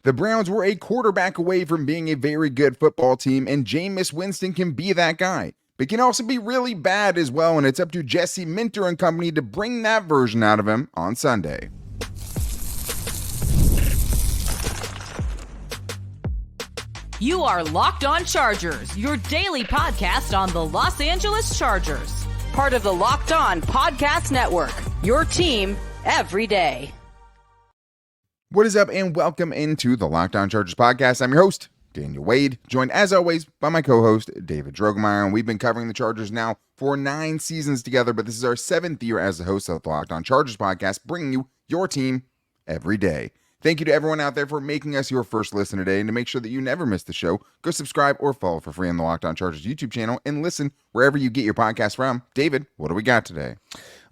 The Browns were a quarterback away from being a very good football team, and Jameis Winston can be that guy. But can also be really bad as well, and it's up to Jesse Minter and company to bring that version out of him on Sunday. You are Locked On Chargers, your daily podcast on the Los Angeles Chargers. Part of the Locked On Podcast Network, your team every day. What is up, and welcome into the Locked On Chargers podcast. I'm your host, Daniel Wade, joined as always by my co-host, David Drogemeyer, and we've been covering the Chargers now for 9 seasons together, but this is our 7th year as the host of the Locked On Chargers podcast, bringing you your team every day. Thank you to everyone out there for making us your first listen today, and to make sure that you never miss the show, go subscribe or follow for free on the Locked On Chargers YouTube channel and listen wherever you get your podcast from. David, what do we got today?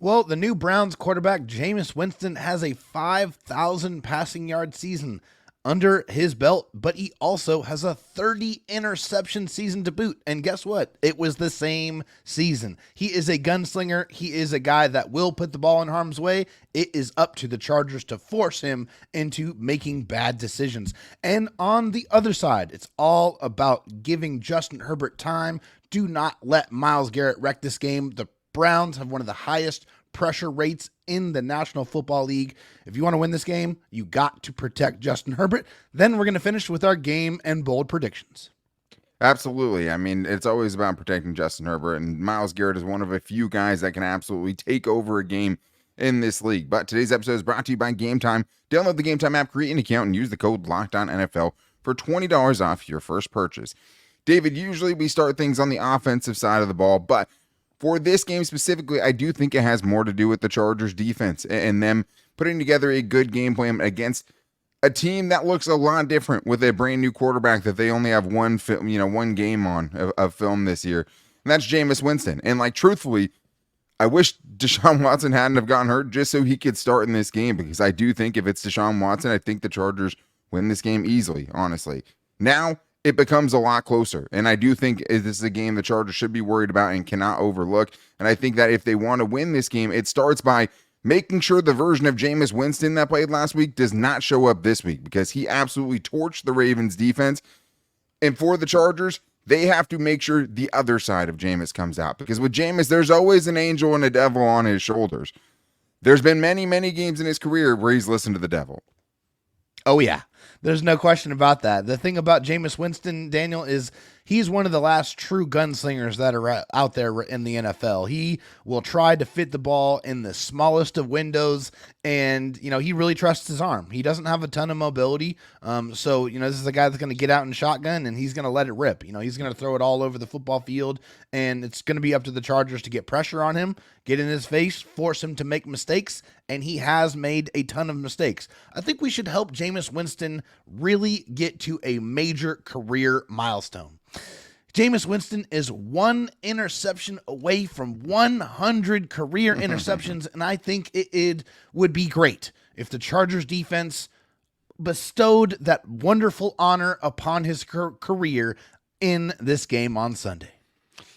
Well, the new Browns quarterback, Jameis Winston, has a 5,000 passing yard season under his belt, but he also has a 30 interception season to boot. And guess what? It was the same season. He is a gunslinger. He is a guy that will put the ball in harm's way. It is up to the Chargers to force him into making bad decisions. And on the other side, it's all about giving Justin Herbert time. Do not let Myles Garrett wreck this game. The Browns have one of the highest pressure rates in the National Football League. If you want to win this game, you got to protect Justin Herbert. Then we're going to finish with our game and bold predictions. Absolutely. I mean, it's always about protecting Justin Herbert, and Myles Garrett is one of a few guys that can absolutely take over a game in this league. But today's episode is brought to you by Game Time. Download the Game Time app, create an account, and use the code LOCKEDONNFL for $20 off your first purchase. David, usually we start things on the offensive side of the ball, but for this game specifically, I do think it has more to do with the Chargers defense and them putting together a good game plan against a team that looks a lot different with a brand new quarterback that they only have one game on of film this year. And that's Jameis Winston. And truthfully, I wish Deshaun Watson hadn't have gotten hurt just so he could start in this game, because I do think if it's Deshaun Watson, I think the Chargers win this game easily, honestly. Now, it becomes a lot closer. And I do think this is a game the Chargers should be worried about and cannot overlook. And I think that if they want to win this game, it starts by making sure the version of Jameis Winston that played last week does not show up this week, because he absolutely torched the Ravens defense. And for the Chargers, they have to make sure the other side of Jameis comes out, because with Jameis, there's always an angel and a devil on his shoulders. There's been many, many games in his career where he's listened to the devil. Oh, yeah. There's no question about that. The thing about Jameis Winston, Daniel, is he's one of the last true gunslingers that are out there in the NFL. He will try to fit the ball in the smallest of windows, and, he really trusts his arm. He doesn't have a ton of mobility, so, this is a guy that's going to get out in shotgun, and he's going to let it rip. He's going to throw it all over the football field, and it's going to be up to the Chargers to get pressure on him, get in his face, force him to make mistakes, and he has made a ton of mistakes. I think we should help Jameis Winston really get to a major career milestone. Jameis Winston is 1 interception away from 100 career interceptions, and I think it would be great if the Chargers defense bestowed that wonderful honor upon his career in this game on Sunday.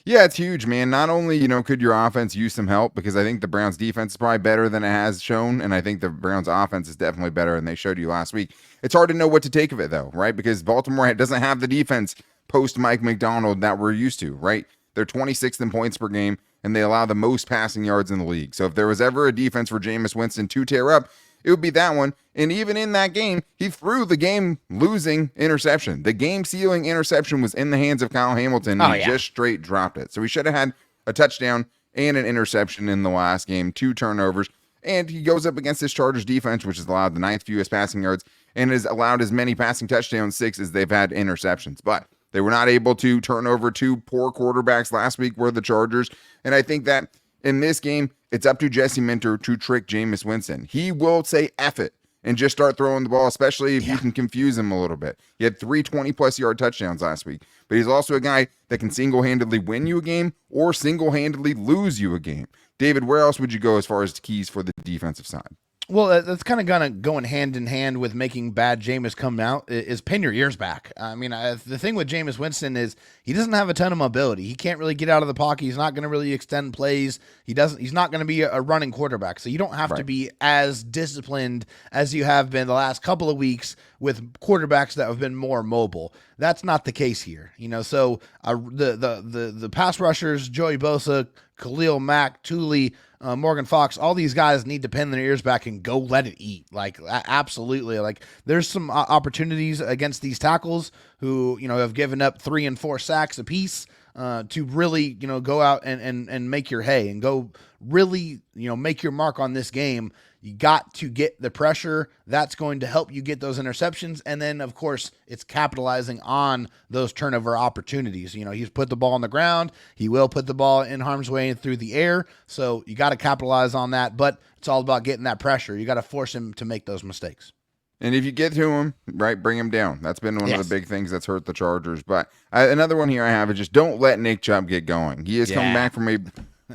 Yeah, it's huge, man. Not only, could your offense use some help, because I think the Browns defense is probably better than it has shown, and I think the Browns offense is definitely better than they showed you last week. It's hard to know what to take of it, though, right? Because Baltimore doesn't have the defense post Mike McDonald that we're used to, right? They're 26th in points per game, and they allow the most passing yards in the league. So if there was ever a defense for Jameis Winston to tear up, it would be that one. And even in that game, he threw the game-losing interception. The game-sealing interception was in the hands of Kyle Hamilton, and he just straight dropped it. So he should have had a touchdown and an interception in the last game, 2 turnovers. And he goes up against this Chargers defense, which has allowed the 9th fewest passing yards and has allowed as many passing touchdowns, 6, as they've had interceptions. But they were not able to turn over 2 poor quarterbacks last week, were the Chargers. And I think that in this game, it's up to Jesse Minter to trick Jameis Winston. He will say F it and just start throwing the ball, especially if you can confuse him a little bit. He had 3 20-plus yard touchdowns last week, but he's also a guy that can single-handedly win you a game or single-handedly lose you a game. David, where else would you go as far as keys for the defensive side? Well, that's kind of going hand in hand with making bad Jameis come out, is pin your ears back. I mean, the thing with Jameis Winston is he doesn't have a ton of mobility. He can't really get out of the pocket. He's not going to really extend plays. He's not going to be a running quarterback. So you don't have to be as disciplined as you have been the last couple of weeks with quarterbacks that have been more mobile. That's not the case here. So the pass rushers, Joey Bosa, Khalil Mack, Thule, Morgan Fox, all these guys need to pin their ears back and go let it eat. Absolutely. There's some opportunities against these tackles who, have given up 3 and 4 sacks apiece to really, go out and make your hay and go really, make your mark on this game. You got to get the pressure. That's going to help you get those interceptions. And then, of course, it's capitalizing on those turnover opportunities. He's put the ball on the ground. He will put the ball in harm's way and through the air. So you got to capitalize on that. But it's all about getting that pressure. You got to force him to make those mistakes. And if you get to him, right, bring him down. That's been one of the big things that's hurt the Chargers. But another one here I have is just don't let Nick Chubb get going. He is coming back from a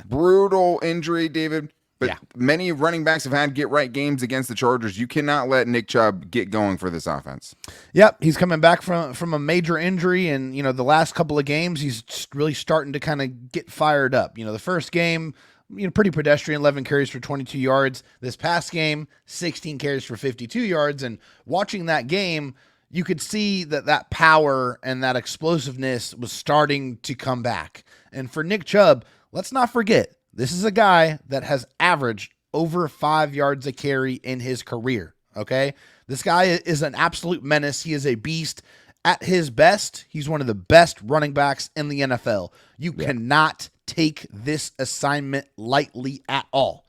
brutal injury, David. But many running backs have had get-right games against the Chargers. You cannot let Nick Chubb get going for this offense. Yep, he's coming back from a major injury, and, the last couple of games, he's really starting to kind of get fired up. The first game, pretty pedestrian, 11 carries for 22 yards. This past game, 16 carries for 52 yards. And watching that game, you could see that power and that explosiveness was starting to come back. And for Nick Chubb, let's not forget, this is a guy that has averaged over 5 yards a carry in his career, okay? This guy is an absolute menace. He is a beast. At his best, he's one of the best running backs in the NFL. You cannot take this assignment lightly at all.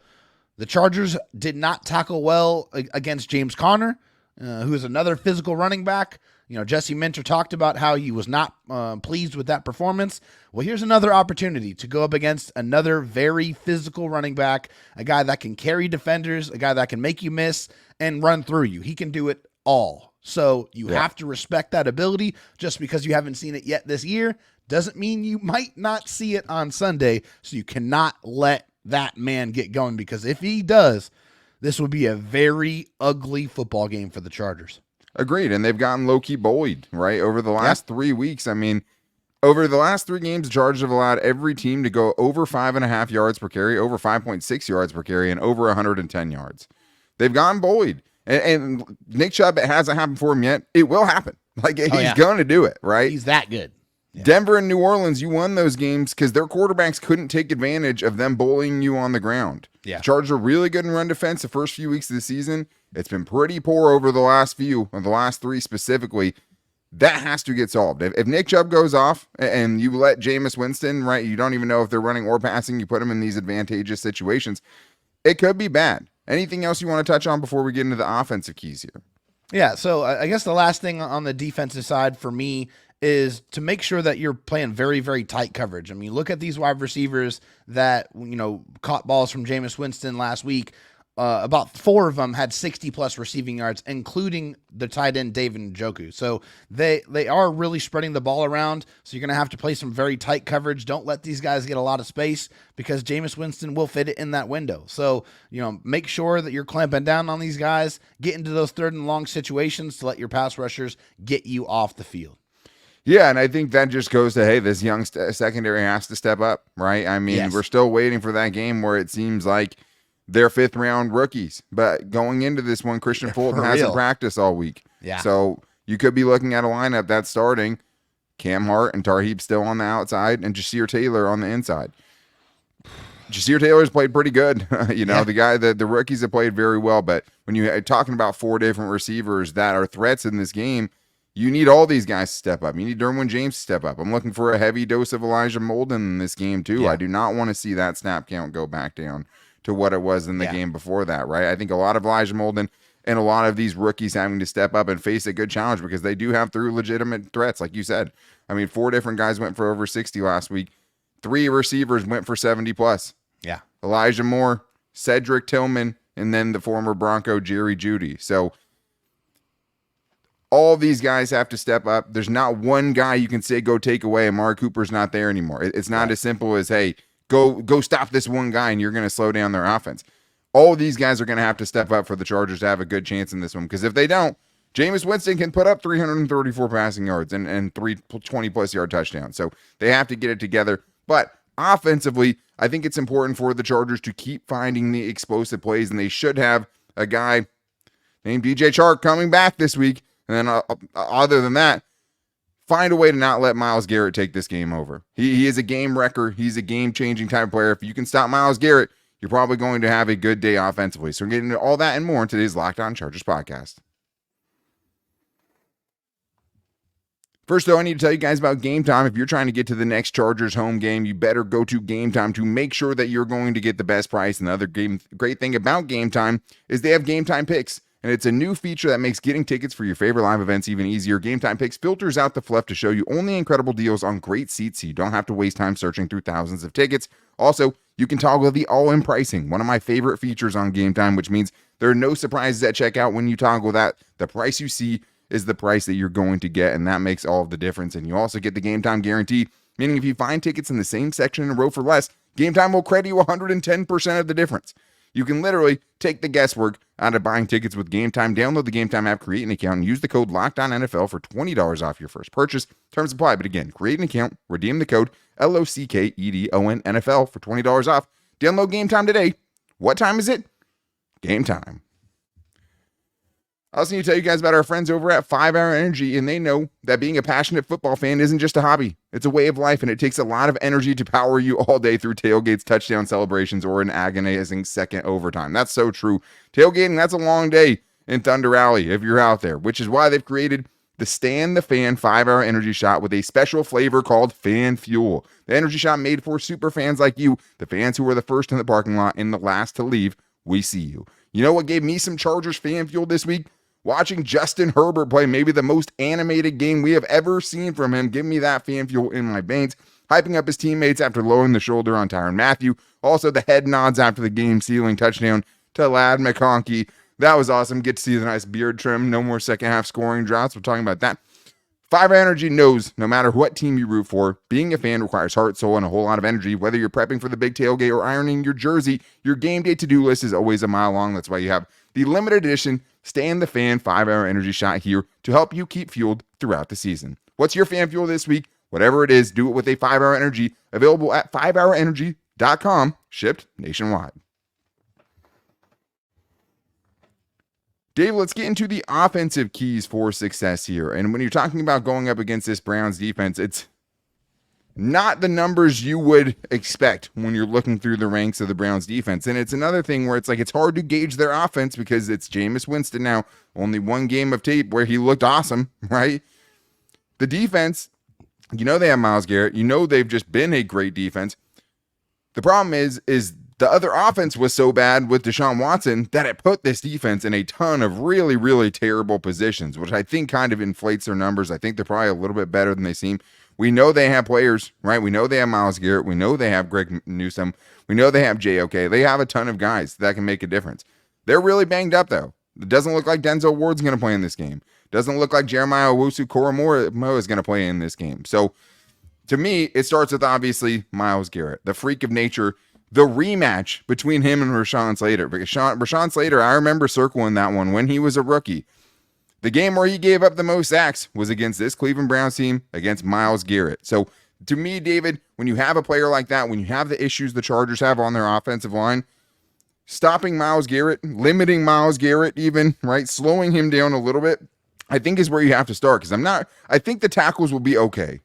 The Chargers did not tackle well against James Conner, who is another physical running back. Jesse Minter talked about how he was not pleased with that performance. Well, here's another opportunity to go up against another very physical running back, a guy that can carry defenders, a guy that can make you miss and run through you. He can do it all. So you have to respect that ability. Just because you haven't seen it yet this year doesn't mean you might not see it on Sunday. So you cannot let that man get going, because if he does, this will be a very ugly football game for the Chargers. Agreed, and they've gotten low-key bullied, right, over the last 3 weeks. I mean, over the last 3 games, the Chargers have allowed every team to go over 5.5 yards per carry, over 5.6 yards per carry, and over 110 yards. They've gotten bullied. And Nick Chubb, it hasn't happened for him yet. It will happen. He's going to do it, right? He's that good. Yeah. Denver and New Orleans, you won those games because their quarterbacks couldn't take advantage of them bullying you on the ground. Yeah. The Chargers are really good in run defense the first few weeks of the season. It's been pretty poor over the last 3 specifically. That has to get solved. If Nick Chubb goes off and you let Jameis Winston, right, you don't even know if they're running or passing, you put him in these advantageous situations, it could be bad. Anything else you want to touch on before we get into the offensive keys here? Yeah, so I guess the last thing on the defensive side for me is to make sure that you're playing very, very tight coverage. I mean, look at these wide receivers that, caught balls from Jameis Winston last week. About 4 of them had 60-plus receiving yards, including the tight end David Njoku. So they are really spreading the ball around, so you're going to have to play some very tight coverage. Don't let these guys get a lot of space, because Jameis Winston will fit it in that window. So, make sure that you're clamping down on these guys, get into those 3rd and long situations to let your pass rushers get you off the field. Yeah, and I think that just goes to, hey, this young secondary has to step up, right? I mean, we're still waiting for that game where it seems like they're 5th-round rookies. But going into this one, Christian Fulton hasn't practiced all week. Yeah. So you could be looking at a lineup that's starting Cam Hart and Tarheeb still on the outside and Jasir Taylor on the inside. Jasir Taylor's played pretty good. The rookies have played very well. But when you're talking about 4 different receivers that are threats in this game, you need all these guys to step up. You need Derwin James to step up. I'm looking for a heavy dose of Elijah Molden in this game, too. Yeah. I do not want to see that snap count go back down to what it was in the game before that, right? I think a lot of Elijah Molden and a lot of these rookies having to step up and face a good challenge, because they do have 3 legitimate threats, like you said. I mean, 4 different guys went for over 60 last week. 3 receivers went for 70+. Yeah. Elijah Moore, Cedric Tillman, and then the former Bronco Jerry Jeudy. So all these guys have to step up. There's not one guy you can say go take away. Amari Cooper's not there anymore. It's not as simple as, hey, go stop this one guy and you're going to slow down their offense. All of these guys are going to have to step up for the Chargers to have a good chance in this one, because if they don't, Jameis Winston can put up 334 passing yards and 3 20-plus yard touchdowns. So they have to get it together. But offensively, I think it's important for the Chargers to keep finding the explosive plays, and they should have a guy named DJ Chark coming back this week And then other than that, find a way to not let Myles Garrett take this game over. He is a game wrecker. He's a game-changing type of player. If you can stop Myles Garrett, you're probably going to have a good day offensively. So we're getting into all that and more in today's Locked On Chargers podcast. First, though, I need to tell you guys about Game Time. If you're trying to get to the next Chargers home game, you better go to Game Time to make sure that you're going to get the best price. And the other great thing about Game Time is they have Game Time Picks. And it's a new feature that makes getting tickets for your favorite live events even easier. Game Time Picks filters out the fluff to show you only incredible deals on great seats so you don't have to waste time searching through thousands of tickets. Also, you can toggle the all-in pricing, one of my favorite features on Game Time, which means there are no surprises at checkout when you toggle that. The price you see is the price that you're going to get, and that makes all of the difference. And you also get the Game Time guarantee, meaning if you find tickets in the same section in a row for less, Game Time will credit you 110% of the difference. You can literally take the guesswork out of buying tickets with Game Time. Download the Game Time app, create an account, and use the code LOCKEDONNFL for $20 off your first purchase. Terms apply, but again, create an account, redeem the code LOCKEDONNFL for $20 off. Download Game Time today. What time is it? Game Time. I also need to tell you guys about our friends over at 5 Hour Energy, and they know that being a passionate football fan isn't just a hobby. It's a way of life, and it takes a lot of energy to power you all day through tailgates, touchdown celebrations, or an agonizing second overtime. That's so true. Tailgating, that's a long day in Thunder Alley if you're out there, which is why they've created the Stand the Fan 5 Hour Energy Shot with a special flavor called Fan Fuel. The energy shot made for super fans like you, the fans who are the first in the parking lot and the last to leave. We see you. You know what gave me some Chargers fan fuel this week? Watching Justin Herbert play maybe the most animated game we have ever seen from him. Give me that fan fuel in my veins. Hyping up his teammates after lowering the shoulder on Tyrann Mathieu. Also the head nods after the game-sealing touchdown to Ladd McConkey. That was awesome. Get to see the nice beard trim. No more second half scoring droughts. We're talking about that. 5 Energy knows no matter what team you root for, being a fan requires heart, soul, and a whole lot of energy. Whether you're prepping for the big tailgate or ironing your jersey, your game day to-do list is always a mile long. That's why you have the limited edition Stand the Fan 5 Hour Energy Shot here to help you keep fueled throughout the season. What's your fan fuel this week? Whatever it is, do it with a 5 Hour Energy. Available at 5hourenergy.com. Shipped nationwide. Dave, let's get into the offensive keys for success here. And when you're talking about going up against this Browns defense, it's not the numbers you would expect when you're looking through the ranks of the Browns defense. And it's another thing where it's like it's hard to gauge their offense because it's Jameis Winston now. Only one game of tape where he looked awesome, right? The defense, you know they have Myles Garrett. You know they've just been a great defense. The problem is the other offense was so bad with Deshaun Watson that it put this defense in a ton of really, really terrible positions, which I think kind of inflates their numbers. I think they're probably a little bit better than they seem. We know they have players, right? We know they have Myles Garrett. We know they have Greg Newsome. We know they have JOK. They have a ton of guys that can make a difference. They're really banged up, though. It doesn't look like Denzel Ward's going to play in this game. Doesn't look like Jeremiah Owusu-Koramoah is going to play in this game. So, to me, it starts with, obviously, Myles Garrett, the freak of nature, the rematch between him and Rashawn Slater. Because Rashawn Slater, I remember circling that one when he was a rookie. The game where he gave up the most sacks was against this Cleveland Browns team, against Myles Garrett. So, to me, David, when you have a player like that, when you have the issues the Chargers have on their offensive line, stopping Myles Garrett, limiting Myles Garrett even, right, slowing him down a little bit, I think is where you have to start. Because I think the tackles will be okay,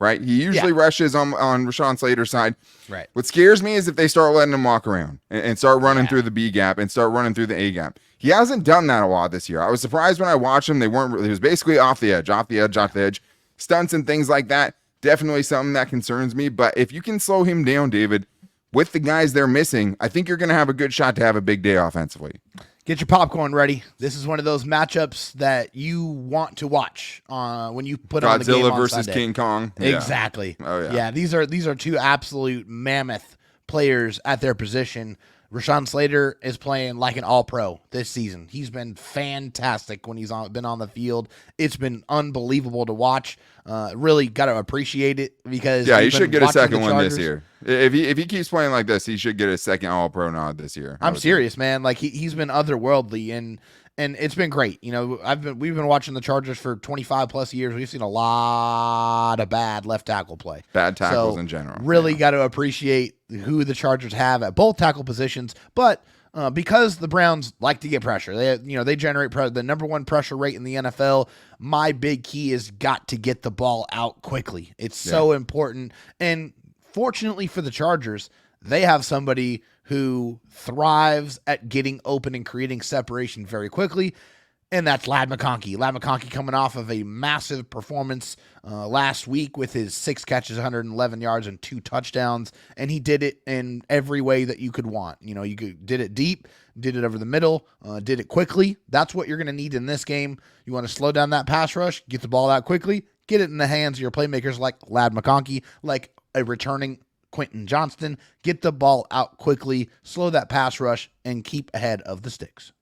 right? He usually rushes on Rashawn Slater's side. Right. What scares me is if they start letting him walk around and start running through the B gap and start running through the A gap. He hasn't done that a lot this year. I was surprised when I watched him. He was basically off the edge. Stunts and things like that. Definitely something that concerns me. But if you can slow him down, David, with the guys they're missing, I think you're going to have a good shot to have a big day offensively. Get your popcorn ready. This is one of those matchups that you want to watch when you put on the game on Godzilla versus Sunday. King Kong. Exactly. Oh, yeah. Yeah, these are two absolute mammoth players at their position. Rashawn Slater is playing like an all-pro this season. He's been fantastic when he's been on the field. It's been unbelievable to watch. Really got to appreciate it because he should get a second one this year. If he keeps playing like this, he should get a second all-pro nod this year. I'm serious, man. Like he's been otherworldly and it's been great. You know, we've been watching the Chargers for 25 plus years. We've seen a lot of bad left tackle play. Bad tackles in general. Really got to appreciate who the Chargers have at both tackle positions. But because the Browns like to get pressure. They generate the number one pressure rate in the NFL. My big key is got to get the ball out quickly. It's so important. And fortunately for the Chargers, they have somebody who thrives at getting open and creating separation very quickly, and that's Ladd McConkey. Ladd McConkey coming off of a massive performance last week with his 6 catches, 111 yards, and 2 touchdowns, and he did it in every way that you could want. Did it deep, did it over the middle, did it quickly. That's what you're going to need in this game. You want to slow down that pass rush, get the ball out quickly, get it in the hands of your playmakers like Ladd McConkey, like a returning Quentin Johnston. Get the ball out quickly, slow that pass rush, and keep ahead of the sticks.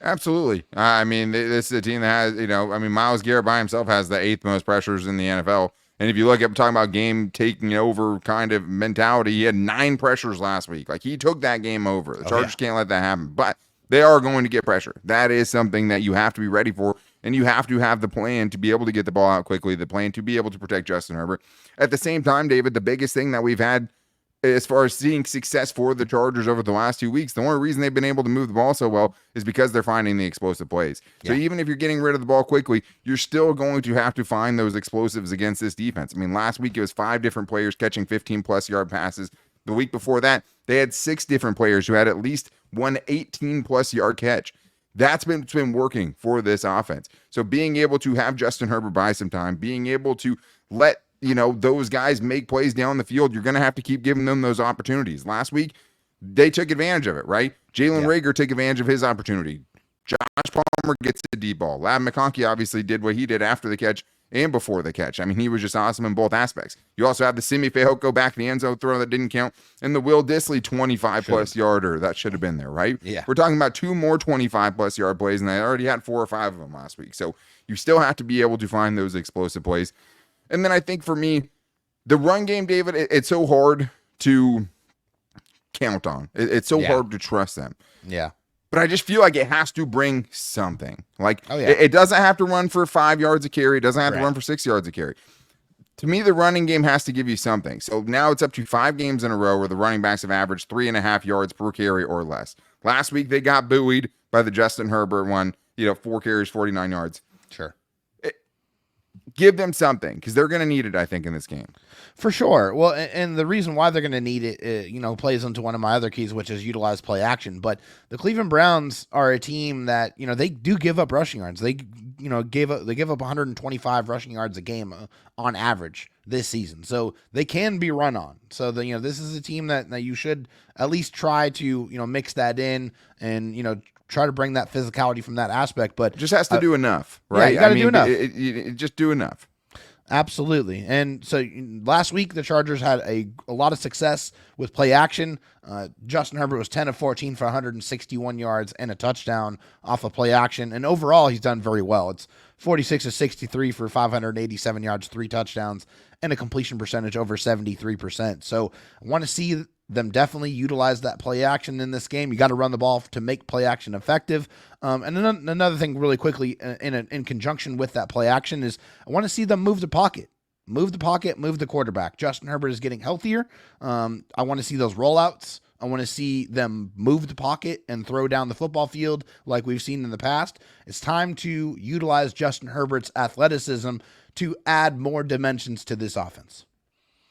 Absolutely. I mean, this is a team that has, Myles Garrett by himself has the 8th most pressures in the NFL. And if you look at talking about game taking over kind of mentality, he had 9 pressures last week. Like, he took that game over. The Chargers can't let that happen. But they are going to get pressure. That is something that you have to be ready for. And you have to have the plan to be able to get the ball out quickly, the plan to be able to protect Justin Herbert. At the same time, David, the biggest thing that we've had as far as seeing success for the Chargers over the last 2 weeks, the only reason they've been able to move the ball so well is because they're finding the explosive plays. So even if you're getting rid of the ball quickly, you're still going to have to find those explosives against this defense. I mean, last week it was 5 different players catching 15-plus yard passes. The week before that, they had 6 different players who had at least one 18-plus yard catch. That's been working for this offense. So being able to have Justin Herbert buy some time, being able to let those guys make plays down the field, you're going to have to keep giving them those opportunities. Last week, they took advantage of it, right? Jalen Reagor took advantage of his opportunity. Josh Palmer gets the deep ball. Ladd McConkey obviously did what he did after the catch and before the catch. I mean, he was just awesome in both aspects. You also have the Simi Fehoko back in the end zone throw that didn't count, and the Will Dissly 25-plus yarder that should have been there, right? Yeah. We're talking about 2 more 25-plus yard plays, and they already had 4 or 5 of them last week. So you still have to be able to find those explosive plays. And then I think for me, the run game, David, it's so hard to count on. It's so hard to trust them. Yeah. But I just feel like it has to bring something. Like, it doesn't have to run for 5 yards a carry. It doesn't have to run for 6 yards a carry. To me, the running game has to give you something. So now it's up to 5 games in a row where the running backs have averaged 3.5 yards per carry or less. Last week, they got buoyed by the Justin Herbert one, 4 carries, 49 yards. Sure. Give them something, because they're going to need it, I think, in this game. For sure. Well, and the reason why they're going to need it, plays into one of my other keys, which is utilize play action. But the Cleveland Browns are a team that, they do give up rushing yards. They give up 125 rushing yards a game on average this season. So they can be run on. So this is a team that you should at least try to, mix that in and, try to bring that physicality from that aspect, but just has to do enough, right? Yeah, you got to do enough. Just do enough. Absolutely. And so last week, the Chargers had a lot of success with play action. Justin Herbert was 10 of 14 for 161 yards and a touchdown off of play action. And overall, he's done very well. It's 46 of 63 for 587 yards, 3 touchdowns, and a completion percentage over 73%. So I want to see them definitely utilize that play action in this game. You got to run the ball to make play action effective. And then another thing really quickly in conjunction with that play action is I want to see them move the pocket. Move the pocket, move the quarterback. Justin Herbert is getting healthier. I want to see those rollouts. I want to see them move the pocket and throw down the football field like we've seen in the past. It's time to utilize Justin Herbert's athleticism to add more dimensions to this offense.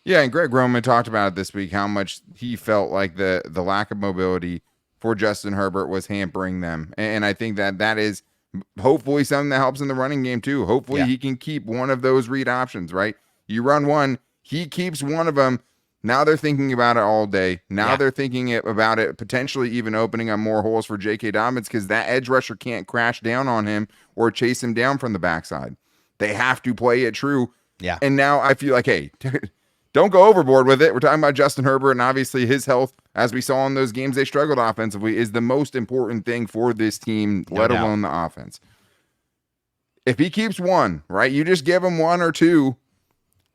Yeah, and Greg Roman talked about it this week, how much he felt like the lack of mobility for Justin Herbert was hampering them. And I think that is hopefully something that helps in the running game too. Hopefully he can keep one of those read options, right? You run one, he keeps one of them. Now they're thinking about it all day. Now they're thinking about it, potentially even opening up more holes for J.K. Dobbins, because that edge rusher can't crash down on him or chase him down from the backside. They have to play it true. Yeah. And now I feel like, hey, don't go overboard with it. We're talking about Justin Herbert, and obviously his health, as we saw in those games they struggled offensively, is the most important thing for this team, let alone the offense. If he keeps one, right, you just give him 1 or 2,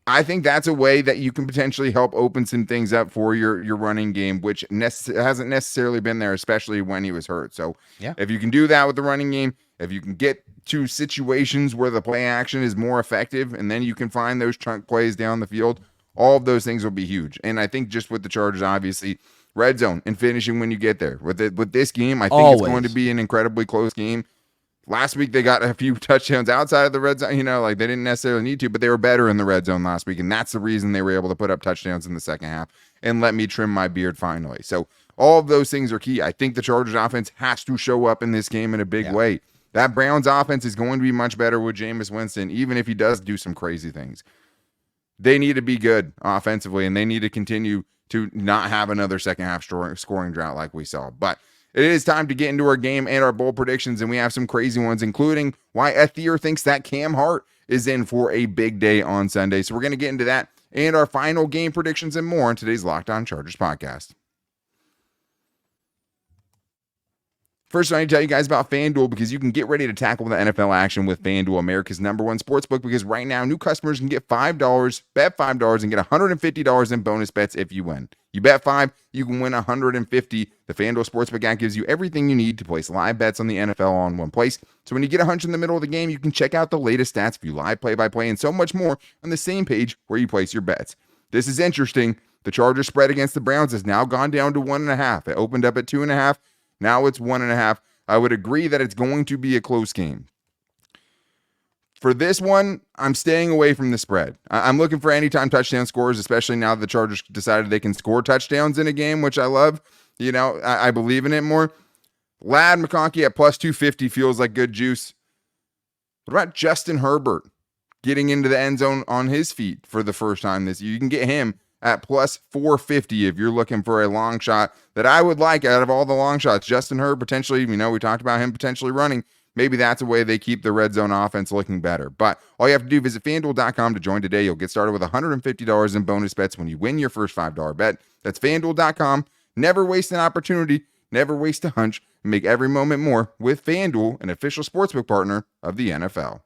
I think that's a way that you can potentially help open some things up for your running game, which hasn't necessarily been there, especially when he was hurt. So if you can do that with the running game, if you can get to situations where the play action is more effective, and then you can find those chunk plays down the field, all of those things will be huge. And I think just with the Chargers, obviously, red zone and finishing when you get there. With this game, I think Always. it's going to be an incredibly close game. Last week, they got a few touchdowns outside of the red zone. They didn't necessarily need to, but they were better in the red zone last week, and that's the reason they were able to put up touchdowns in the second half and let me trim my beard finally. So all of those things are key. I think the Chargers offense has to show up in this game in a big way. That Browns offense is going to be much better with Jameis Winston, even if he does do some crazy things. They need to be good offensively, and they need to continue to not have another second half scoring drought like we saw. But it is time to get into our game and our bold predictions, and we have some crazy ones, including why Ethier thinks that Cam Hart is in for a big day on Sunday. So we're going to get into that and our final game predictions and more in today's Locked On Chargers podcast. First, I need to tell you guys about FanDuel because you can get ready to tackle the NFL action with FanDuel, America's #1 sportsbook, because right now new customers can get $5, bet $5, and get $150 in bonus bets if you win. You bet $5, you can win $150. The FanDuel Sportsbook app gives you everything you need to place live bets on the NFL all in one place. So when you get a hunch in the middle of the game, you can check out the latest stats, view live play-by-play, and so much more on the same page where you place your bets. This is interesting. The Chargers spread against the Browns has now gone down to 1.5. It opened up at 2.5. Now it's 1.5. I would agree that it's going to be a close game. For this one, I'm staying away from the spread. I'm looking for anytime touchdown scores, especially now that the Chargers decided they can score touchdowns in a game, which I love. I believe in it more. Ladd McConkey at plus 250 feels like good juice. What about Justin Herbert getting into the end zone on his feet for the first time this year? You can get him at plus 450 if you're looking for a long shot that I would like out of all the long shots. Justin Herbert potentially, we talked about him potentially running. Maybe that's a way they keep the red zone offense looking better. But all you have to do, visit FanDuel.com to join today. You'll get started with $150 in bonus bets when you win your first $5 bet. That's FanDuel.com. Never waste an opportunity. Never waste a hunch. Make every moment more with FanDuel, an official sportsbook partner of the NFL.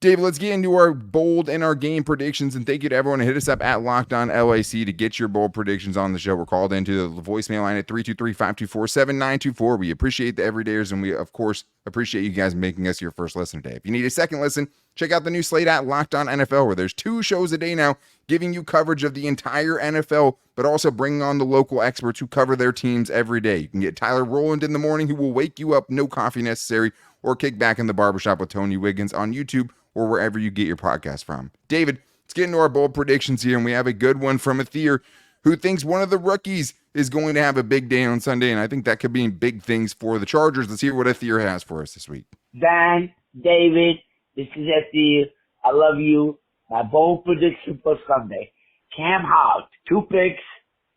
David, let's get into our bold and our game predictions, and thank you to everyone who hit us up at Locked On LAC to get your bold predictions on the show. We're called into the voicemail line at 323-524-7924. We appreciate the everydayers, and we, of course, appreciate you guys making us your first listen today. If you need a second listen, check out the new slate at Locked On NFL, where there's 2 shows a day now giving you coverage of the entire NFL, but also bringing on the local experts who cover their teams every day. You can get Tyler Rowland in the morning, who will wake you up, no coffee necessary, or kick back in the barbershop with Tony Wiggins on YouTube or wherever you get your podcast from. David, let's get into our bold predictions here, and we have a good one from Ethier, who thinks one of the rookies is going to have a big day on Sunday, and I think that could mean big things for the Chargers. Let's hear what Ethier has for us this week. Dan, David, this is Ethier. I love you. My bold prediction for Sunday. Cam Hart, 2 picks,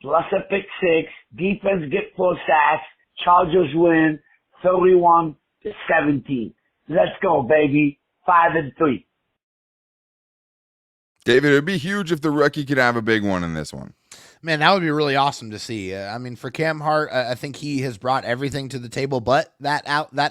plus a pick 6. Defense get 4 sacks. Chargers win 31-17. Let's go, baby. 5-3. David, it would be huge if the rookie could have a big one in this one. Man, that would be really awesome to see. For Cam Hart, I think he has brought everything to the table, but that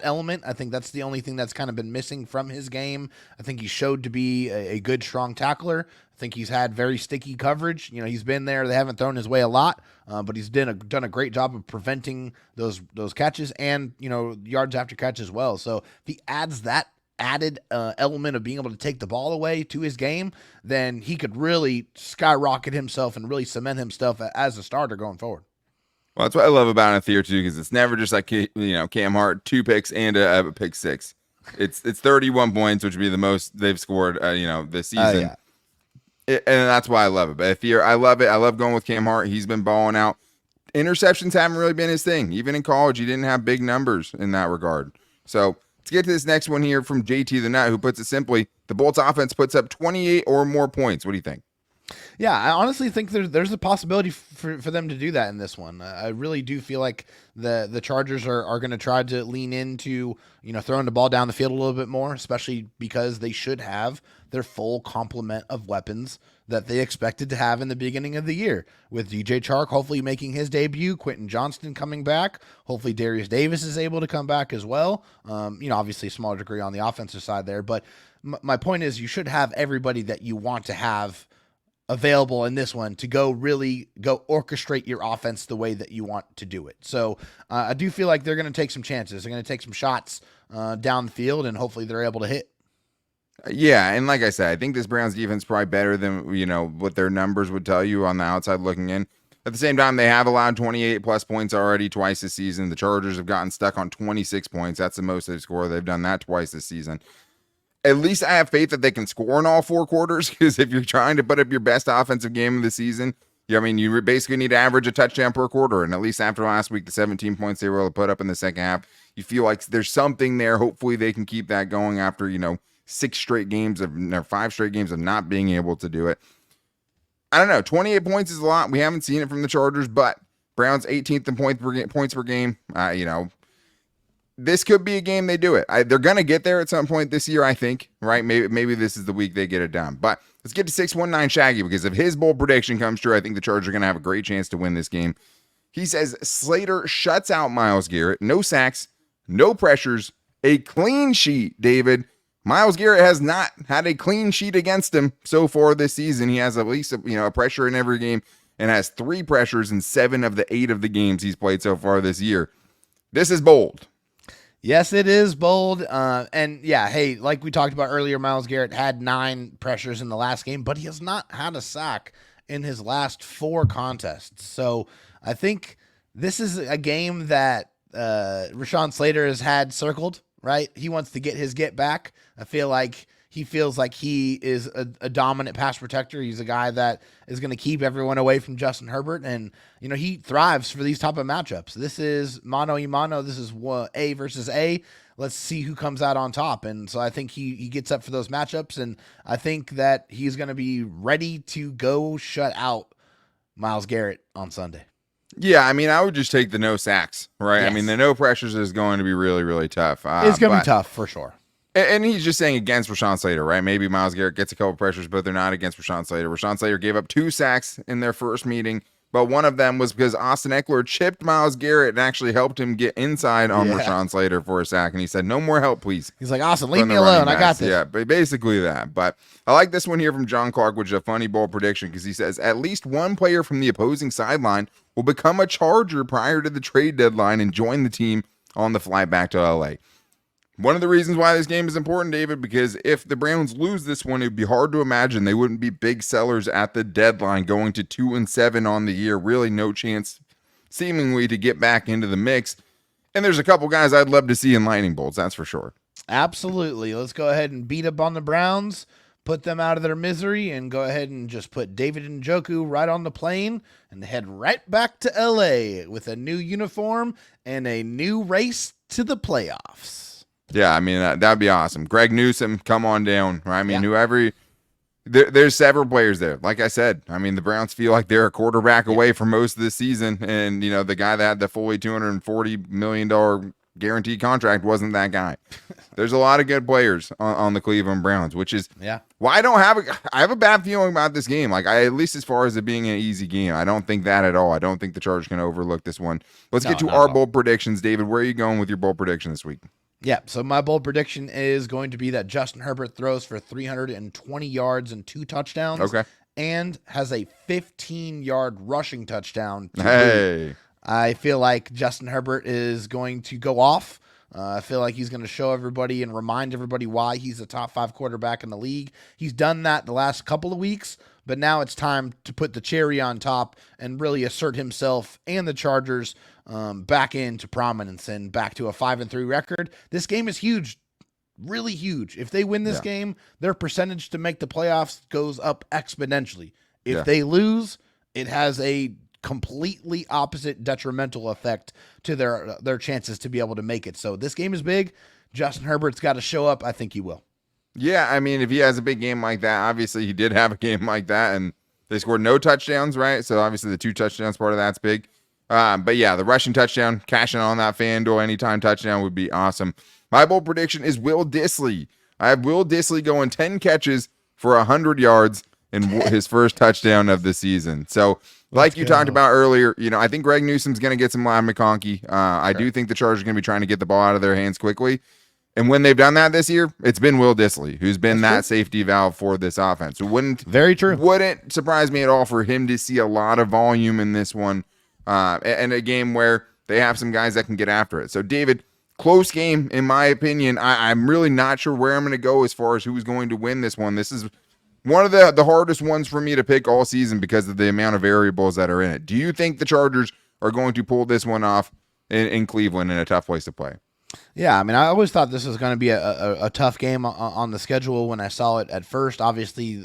element, I think that's the only thing that's kind of been missing from his game. I think he showed to be a good, strong tackler. I think he's had very sticky coverage. He's been there. They haven't thrown his way a lot, but he's done a great job of preventing those catches and, yards after catch as well. So if he adds that added element of being able to take the ball away to his game, then he could really skyrocket himself and really cement himself as a starter going forward. Well, that's what I love about Ethier too, because it's never just like Cam Hart, 2 picks and a pick 6. It's 31 points, which would be the most they've scored this season. And that's why I love it. But Ethier, I love it. I love going with Cam Hart. He's been balling out. Interceptions haven't really been his thing. Even in college, he didn't have big numbers in that regard. So let's get to this next one here from JT the Nut, who puts it simply: the Bolts offense puts up 28 or more points. What do you think? Yeah, I honestly think there's a possibility for them to do that in this one. I really do feel like the Chargers are going to try to lean into throwing the ball down the field a little bit more, especially because they should have their full complement of weapons that they expected to have in the beginning of the year, with DJ Chark hopefully making his debut, Quentin Johnston coming back, hopefully Darius Davis is able to come back as well. Obviously a smaller degree on the offensive side there, but my point is you should have everybody that you want to have available in this one to go orchestrate your offense the way that you want to do it. So I do feel like they're going to take some chances. They're going to take some shots down the field, and hopefully they're able to hit. Yeah, and like I said, I think this Browns defense is probably better than, what their numbers would tell you on the outside looking in. At the same time, they have allowed 28 plus points already twice this season. The Chargers have gotten stuck on 26 points. That's the most they've scored. They've done that twice this season. At least I have faith that they can score in all 4 quarters, because if you're trying to put up your best offensive game of the season, you basically need to average a touchdown per quarter. And at least after last week, the 17 points they were able to put up in the second half, you feel like there's something there. Hopefully they can keep that going after, 5 straight games of not being able to do it. I don't know. 28 points is a lot. We haven't seen it from the Chargers, but Browns 18th in points per game. This could be a game they do it. They're going to get there at some point this year, I think, right? Maybe this is the week they get it done. But let's get to 619 Shaggy, because if his bold prediction comes true, I think the Chargers are going to have a great chance to win this game. He says Slater shuts out Myles Garrett. No sacks, no pressures, a clean sheet, David. Myles Garrett has not had a clean sheet against him so far this season. He has at least a pressure in every game, and has 3 pressures in 7 of the 8 of the games he's played so far this year. This is bold. Yes, it is bold. And yeah, hey, like we talked about earlier, Myles Garrett had 9 pressures in the last game, but he has not had a sack in his last 4 contests. So I think this is a game that Rashawn Slater has had circled, right? He wants to get his get back. I feel like he feels like he is a dominant pass protector. He's a guy that is going to keep everyone away from Justin Herbert. And, he thrives for these type of matchups. This is mano y mano. This is A versus A. Let's see who comes out on top. And so I think he gets up for those matchups. And I think that he's going to be ready to go shut out Myles Garrett on Sunday. Yeah, I would just take the no sacks, right? Yes. The no pressures is going to be really, really tough. It's going to be tough for sure. And he's just saying against Rashawn Slater, right? Maybe Myles Garrett gets a couple pressures, but they're not against Rashawn Slater. Rashawn Slater gave up 2 sacks in their first meeting, but one of them was because Austin Eckler chipped Myles Garrett and actually helped him get inside on Rashawn Slater for a sack. And he said, no more help, please. He's like, Austin, leave me alone. I got this. Yeah, but basically that. But I like this one here from John Clark, which is a funny bold prediction, because he says at least one player from the opposing sideline will become a Charger prior to the trade deadline and join the team on the flight back to LA. One of the reasons why this game is important, David, because if the Browns lose this one, it'd be hard to imagine they wouldn't be big sellers at the deadline, going to 2-7 on the year. Really no chance, seemingly, to get back into the mix. And there's a couple guys I'd love to see in lightning bolts, that's for sure. Absolutely. Let's go ahead and beat up on the Browns, put them out of their misery, and go ahead and just put David Njoku right on the plane and head right back to LA with a new uniform and a new race to the playoffs. Yeah, that'd be awesome. Greg Newsome, come on down. Right? Whoever. There's several players there. Like I said, the Browns feel like they're a quarterback away from most of the season, and the guy that had the fully $240 million guaranteed contract wasn't that guy. There's a lot of good players on the Cleveland Browns, which is why I have a bad feeling about this game. At least as far as it being an easy game, I don't think that at all. I don't think the Chargers can overlook this one. Let's get to our bold predictions, David. Where are you going with your bold prediction this week? Yeah, so my bold prediction is going to be that Justin Herbert throws for 320 yards and 2 touchdowns. Okay. And has a 15-yard rushing touchdown. Hey. I feel like Justin Herbert is going to go off. I feel like he's going to show everybody and remind everybody why he's a top 5 quarterback in the league. He's done that the last couple of weeks, but now it's time to put the cherry on top and really assert himself and the Chargers back into prominence and back to a 5-3 record. This game is huge, really huge. If they win this game, their percentage to make the playoffs goes up exponentially. If they lose, it has a completely opposite detrimental effect to their chances to be able to make it. So this game is big. Justin Herbert's got to show up. I think he will. Yeah, if he has a big game like that, obviously he did have a game like that, and they scored no touchdowns, right? So obviously the 2 touchdowns part of that's big. But yeah, the rushing touchdown, cashing on that FanDuel anytime touchdown would be awesome. My bold prediction is Will Dissly. I have Will Dissly going 10 catches for 100 yards in his first touchdown of the season. So like you talked about earlier, I think Greg Newsome's going to get some Ladd McConkey. I do think the Chargers are going to be trying to get the ball out of their hands quickly. And when they've done that this year, it's been Will Dissly, who's been that safety valve for this offense. It wouldn't surprise me at all for him to see a lot of volume in this one, and a game where they have some guys that can get after it. So, David, Close game, in my opinion. I'm really not sure where I'm going to go as far as who's going to win this one. This is one of the hardest ones for me to pick all season because of the amount of variables that are in it. Do you think the Chargers are going to pull this one off in Cleveland in a tough place to play? Yeah, I mean, I always thought this was going to be a tough game on the schedule when I saw it at first. Obviously,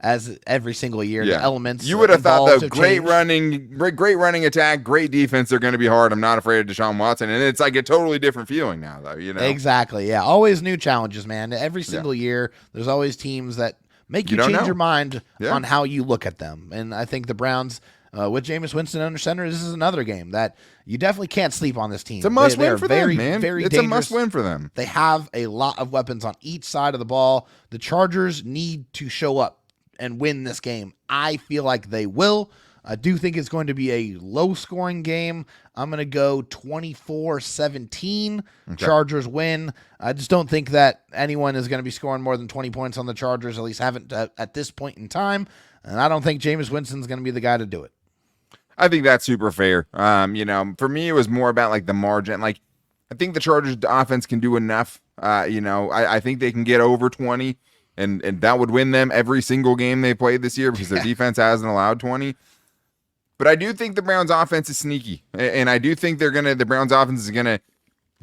as every single year, the elements you would have thought the great changed. running attack, great defense, they're going to be hard. I'm not afraid of Deshaun Watson, and it's like a totally different feeling now, though. Exactly. Yeah, always new challenges, man. Every single year, there's always teams that make you change your mind on how you look at them, and I think the Browns. With Jameis Winston under center, this is another game that you definitely can't sleep on this team. It's a must-win for them, man. It's dangerous. A must-win for them. They have a lot of weapons on each side of the ball. The Chargers need to show up and win this game. I feel like they will. I do think it's going to be a low-scoring game. I'm going to go 24-17. Okay. Chargers win. I just don't think that anyone is going to be scoring more than 20 points on the Chargers, at least haven't at this point in time. And I don't think Jameis Winston's going to be the guy to do it. I think that's super fair. For me, it was more about like the margin. Like, I think the Chargers offense can do enough. I think they can get over 20, and that would win them every single game they played this year because their defense hasn't allowed 20. But I do think the Browns offense is sneaky, and I do think the Browns offense is gonna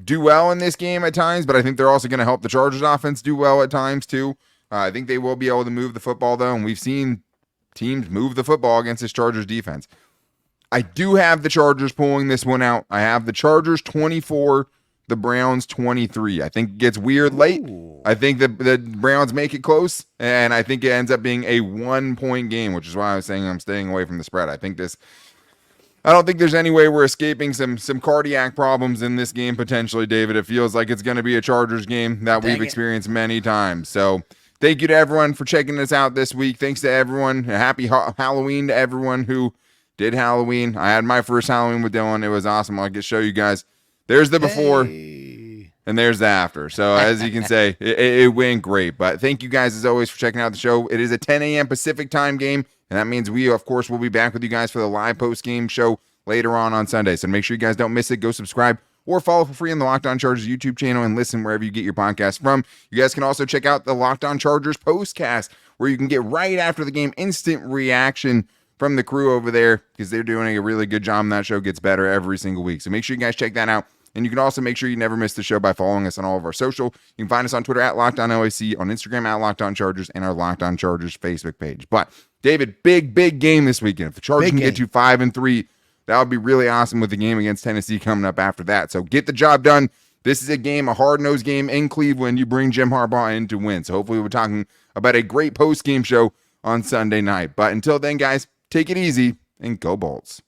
do well in this game at times. But I think they're also gonna help the Chargers offense do well at times too. I think they will be able to move the football though, and we've seen teams move the football against this Chargers defense. I do have the Chargers pulling this one out. I have the Chargers 24, the Browns 23. I think it gets weird late. I think the Browns make it close, and I think it ends up being a 1-point game, which is why I was saying I'm staying away from the spread. I don't think there's any way we're escaping some cardiac problems in this game potentially, David. It feels like it's going to be a Chargers game that we've experienced many times. So thank you to everyone for checking us out this week. Thanks to everyone. A happy Halloween to everyone who did Halloween. I had my first Halloween with Dylan. It was awesome. I'll show you guys. There's the before and there's the after. So as you can say, it went great. But thank you guys as always for checking out the show. It is a 10 a.m. Pacific time game. And that means we, of course, will be back with you guys for the live post-game show later on Sunday. So make sure you guys don't miss it. Go subscribe or follow for free on the Locked On Chargers YouTube channel and listen wherever you get your podcast from. You guys can also check out the Locked On Chargers postcast where you can get right after the game instant reaction from the crew over there because they're doing a really good job, and that show gets better every single week. So make sure you guys check that out. And you can also make sure you never miss the show by following us on all of our social. You can find us on Twitter at LockedOnLAC, on Instagram at Locked On Chargers, and our Locked On Chargers Facebook page. But, David, big game this weekend. If the Chargers can get to 5-3, that would be really awesome with the game against Tennessee coming up after that. So get the job done. This is a game, a hard-nosed game in Cleveland. You bring Jim Harbaugh in to win. So hopefully we're talking about a great post-game show on Sunday night. But until then, guys, take it easy and go Bolts.